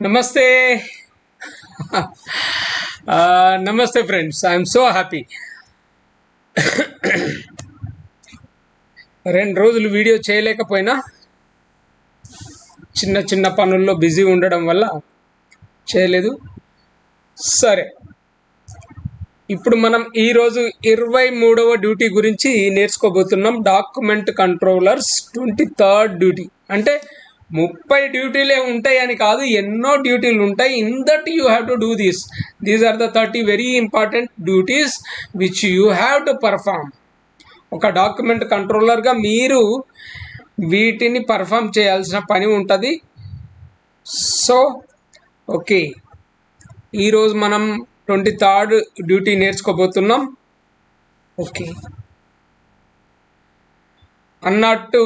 Namaste. Namaste, friends. I am so happy. 2 రోజులు video చేయలేకపోయినా చిన్న చిన్న పనుల్లో బిజీ ఉండడం వల్ల చేయలేదు. సరే, ఇప్పుడు మనం ఈరోజు 23వ డ్యూటీ గురించి నేర్చుకోబోతున్నాం. Document controllers 23rd duty. అంటే 30 డ్యూటీలే ఉంటాయని కాదు, ఎన్నో డ్యూటీలు ఉంటాయి. In that you have to do these are the 30 very important duties which you have to perform. ఒక డాక్యుమెంట్ కంట్రోలర్గా మీరు వీటిని పర్ఫామ్ చేయాల్సిన పని ఉంటుంది. సో ఓకే, ఈరోజు మనం 23rd డ్యూటీ నేర్చుకోబోతున్నాం. ఓకే, అన్నట్టు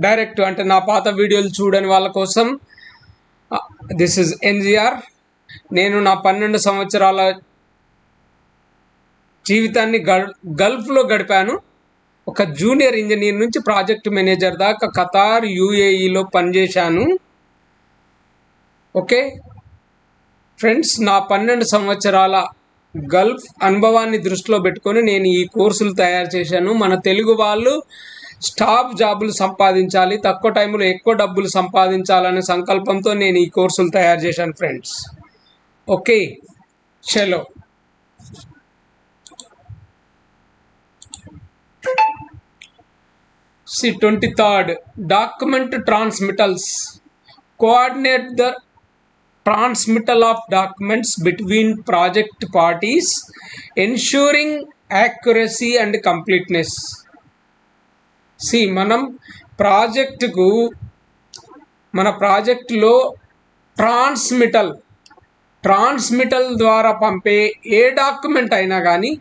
డైరెక్ట్ అంటే నా పాత వీడియోలు చూడని వాళ్ళ కోసం దిస్ ఇస్ ఎన్జిఆర్. నేను నా 12 సంవత్సరాల జీవితాన్ని గల్ఫ్లో గడిపాను. ఒక జూనియర్ ఇంజనీర్ నుంచి ప్రాజెక్ట్ మేనేజర్ దాకా ఖతార్, యూఏఈలో పనిచేశాను. ఓకే ఫ్రెండ్స్, నా 12 సంవత్సరాల గల్ఫ్ అనుభవాన్ని దృష్టిలో పెట్టుకొని నేను ఈ కోర్సులు తయారు చేశాను. మన తెలుగు వాళ్ళు స్టాప్ జాబులు సంపాదించాలి, తక్కువ టైంలో ఎక్కువ డబ్బులు సంపాదించాలనే సంకల్పంతో నేను ఈ కోర్సులు తయారు చేశాను ఫ్రెండ్స్. ఓకే చలో, see 23rd document transmittals coordinate the transmittal of documents between project parties ensuring accuracy and completeness. See, మనం మన ప్రాజెక్టులో ట్రాన్స్మిటల్ ద్వారా పంపే ఏ డాక్యుమెంట్ అయినా కానీ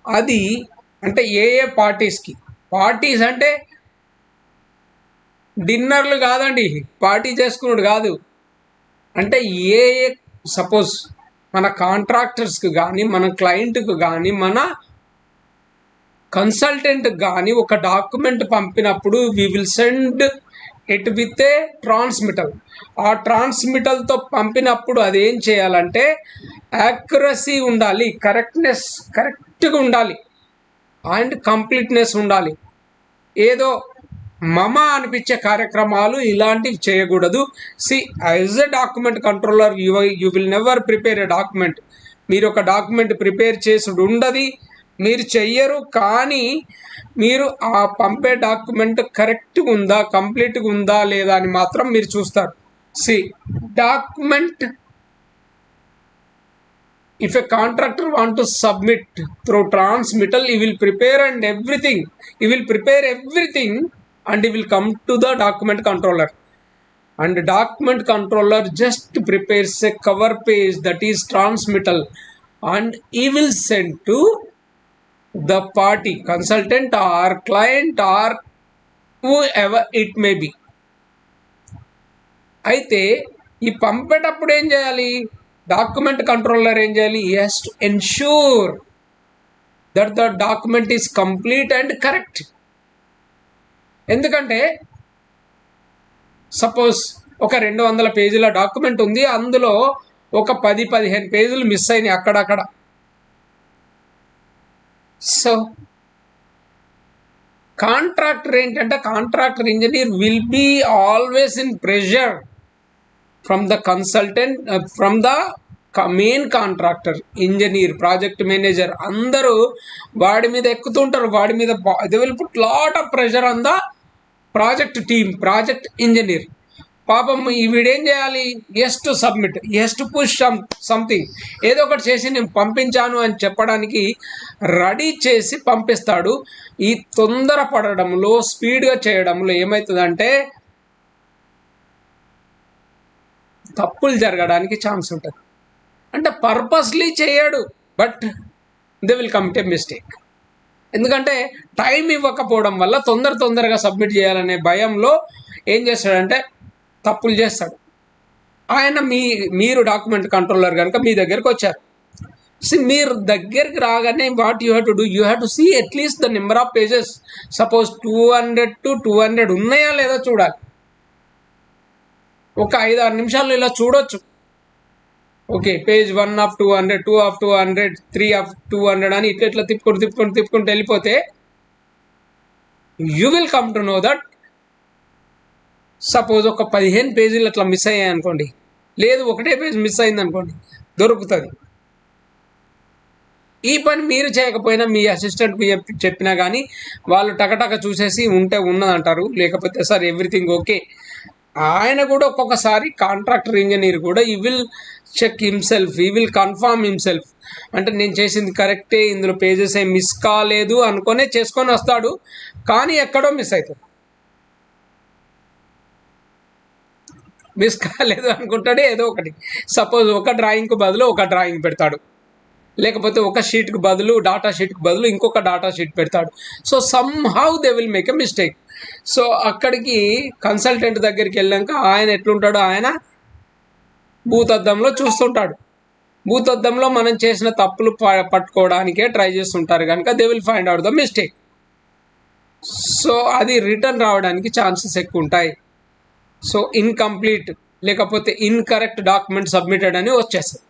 అది అంటే ఏ పార్టీస్ అంటే డిన్నర్లు కాదండి, పార్టీ చేసుకున్నాడు కాదు. అంటే సపోజ్ మన కాంట్రాక్టర్స్కి కానీ, మన క్లయింట్కి కానీ, మన కన్సల్టెంట్కి కానీ ఒక డాక్యుమెంట్ పంపినప్పుడు we will send it with a transmittal. ఆ ట్రాన్స్మిటల్తో పంపినప్పుడు అది ఏం చేయాలంటే యాక్యురసీ ఉండాలి, కరెక్ట్గా ఉండాలి అండ్ కంప్లీట్నెస్ ఉండాలి. ఏదో మమ అనిపించే కార్యక్రమాలు ఇలాంటివి చేయకూడదు. C as a document controller you will never prepare a document. మీరు ఒక డాక్యుమెంట్ ప్రిపేర్ చేసుడు ఉండదు, మీరు చెయ్యరు. కానీ మీరు ఆ పంపే డాక్యుమెంట్ కరెక్ట్గా ఉందా, కంప్లీట్గా ఉందా లేదా అని మాత్రం మీరు చూస్తారు. See document, if a contractor want to submit through transmittal, he will prepare everything and he will come to the document controller, and document controller just prepares a cover page, that is transmittal, and he will send to the party, consultant or client or whoever it may be. అయితే ఈ పంపేటప్పుడు ఏం చేయాలి, document controller ఏం చేయాలి, he has to ensure that the document is complete and correct. ఎందుకంటే suppose ఒక 200 పేజీల document ఉంది, అందులో ఒక 10-15 పేజీలు మిస్ అయినాయి అక్కడక్కడ. సో కాంట్రాక్టర్ ఏంటంటే, contractor engineer will be always in pressure from the consultant, from the main contractor, engineer, project manager అందరూ వాడి మీద ఎక్కుతుంటారు. వాడి మీద they will put lot of pressure on the project team, project engineer. పాపం వీడేం చేయాలి, has to submit, has to push something, ఏదో ఒకటి చేసి నేను పంపించాను అని చెప్పడానికి రెడీ చేసి పంపిస్తాడు. ఈ తొందరపడడంలో, స్పీడ్గా చేయడంలో ఏమవుతుందంటే తప్పులు జరగడానికి ఛాన్స్ ఉంటుంది. అంటే పర్పస్లీ చేయడు, but they will commit A mistake. ఎందుకంటే టైం ఇవ్వకపోవడం వల్ల తొందరగా సబ్మిట్ చేయాలనే భయంలో ఏం చేస్తాడంటే తప్పులు చేస్తాడు. ఆయన మీరు డాక్యుమెంట్ కంట్రోలర్ కనుక మీ దగ్గరికి వచ్చారు. మీరు దగ్గరికి రాగానే what you have to do, you have to see at least the number of pages. Suppose 200 to 200 ఉన్నాయా లేదా చూడాలి. ఒక 5-6 నిమిషాల్లో ఇలా చూడొచ్చు. Okay, page 1 of 200, 2 of 200, 3 of 200 అని ఇట్లా తిప్పుకుంటూ వెళ్ళిపోతే you will come to know that suppose ఒక 15 పేజీలు అట్లా మిస్ అయ్యాయి అనుకోండి, లేదు ఒకటే పేజ్ మిస్ అయింది అనుకోండి, దొరుకుతుంది. ఈ పని మీరు చేయకపోయినా మీ అసిస్టెంట్కి చెప్పినా కానీ వాళ్ళు టకటక చూసేసి ఉంటే ఉన్నదంటారు, లేకపోతే సార్ ఎవ్రీథింగ్ ఓకే. ఆయన కూడా ఒక్కొక్కసారి కాంట్రాక్టర్ ఇంజనీర్ కూడా ఈ విల్ చెక్ హిమ్సెల్ఫ్, ఈ విల్ కన్ఫర్మ్ హిమ్సెల్ఫ్. అంటే నేను చేసింది కరెక్టే, ఇందులో పేజెస్ ఏం మిస్ కాలేదు అనుకునే చేసుకొని వస్తాడు, కానీ ఎక్కడో మిస్ అవుతుంది. మిస్ కాలేదు అనుకుంటాడు ఏదో ఒకటి. సపోజ్ ఒక డ్రాయింగ్కు బదులు ఒక డ్రాయింగ్ పెడతాడు, లేకపోతే ఒక షీట్కి బదులు డాటా షీట్కి బదులు ఇంకొక డాటా షీట్ పెడతాడు. So some how they will make a mistake. So అక్కడికి కన్సల్టెంట్ దగ్గరికి వెళ్ళాక ఆయన ఎట్లుంటాడు, ఆయన భూతద్దంలో చూస్తుంటాడు. భూతద్దంలో మనం చేసిన తప్పులు పట్టుకోవడానికే ట్రై చేస్తుంటారు కనుక they will find out the mistake. So అది రిటర్న్ రావడానికి ఛాన్సెస్ ఎక్కువ ఉంటాయి. సో ఇన్కంప్లీట్ లేకపోతే ఇన్కరెక్ట్ డాక్యుమెంట్ సబ్మిటెడ్ అని వచ్చేస్తుంది.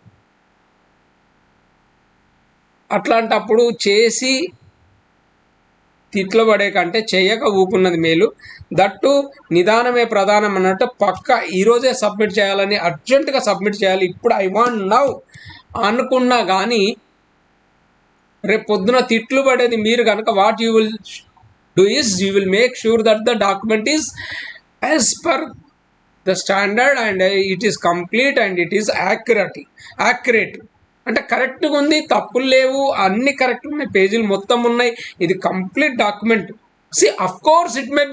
అట్లాంటప్పుడు చేసి తిట్లు పడే కంటే చేయక ఊకున్నది మేలు. దట్టు నిదానమే ప్రధానం అన్నట్టు పక్క ఈరోజే సబ్మిట్ చేయాలని, అర్జెంటుగా సబ్మిట్ చేయాలి, ఇప్పుడు ఐ వాంట్ నౌ అనుకున్నా కానీ రేపు పొద్దున తిట్లు పడేది మీరు కనుక what you will do is you will make sure that the document is as per the standard and it is complete and it is accurate. అంటే కరెక్ట్గా ఉంది, తప్పులు లేవు, అన్ని కరెక్ట్ ఉన్నాయి, పేజీలు మొత్తం ఉన్నాయి, ఇది complete document. See of course it may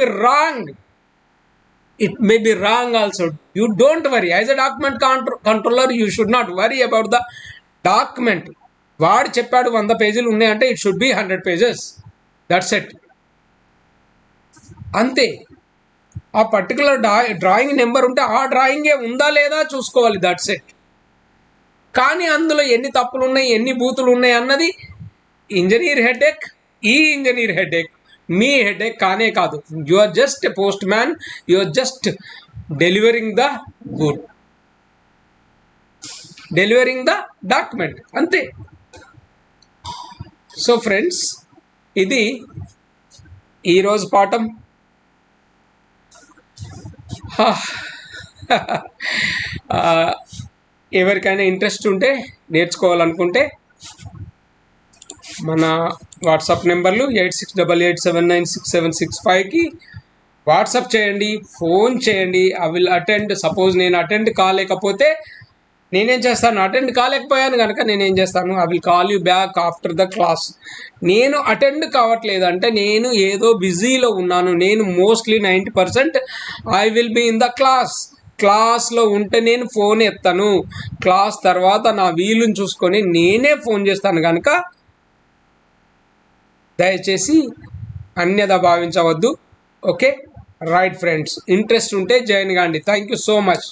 be wrong also. You don't worry as a document controller, you should not worry about the document. వాడు చెప్పాడు 100 పేజీలు ఉన్నాయంటే it should be 100 pages, that's it, అంతే. ఆ పర్టికులర్ డ్రాయింగ్ నెంబర్ ఉంటే ఆ డ్రాయింగే ఉందా లేదా చూసుకోవాలి, దట్స్ ఇట్. కానీ అందులో ఎన్ని తప్పులు ఉన్నాయి, ఎన్ని బూతులు ఉన్నాయి అన్నది ఇంజనీర్ హెడేక్, ఈ ఇంజనీర్ హెడేక్, మీ హెడేక్ కానే కాదు. You are just a postman, you are just delivering the good, delivering the document, అంతే. సో ఫ్రెండ్స్, ఇది ఈరోజు పాఠం. ఎవరికైనా ఇంట్రెస్ట్ ఉంటే నేర్చుకోవాలనుకుంటే మన వాట్సాప్ నెంబర్లు 8688796765కి వాట్సాప్ చేయండి, ఫోన్ చేయండి. I will attend. సపోజ్ నేను అటెండ్ కాలేకపోతే నేనేం చేస్తాను, అటెండ్ కాలేకపోయాను కనుక నేనేం చేస్తాను, I will call you back after the class. నేను అటెండ్ కావట్లేదు అంటే నేను ఏదో బిజీలో ఉన్నాను, నేను mostly 90% I will be in the క్లాస్లో ఉంటే నేను ఫోన్ ఎత్తాను. క్లాస్ తర్వాత నా వీలుని చూసుకొని నేనే ఫోన్ చేస్తాను కనుక దయచేసి అన్యదా భావించవద్దు. ఓకే, రైట్ ఫ్రెండ్స్, ఇంట్రెస్ట్ ఉంటే జాయిన్ కాండి. Thank you so much.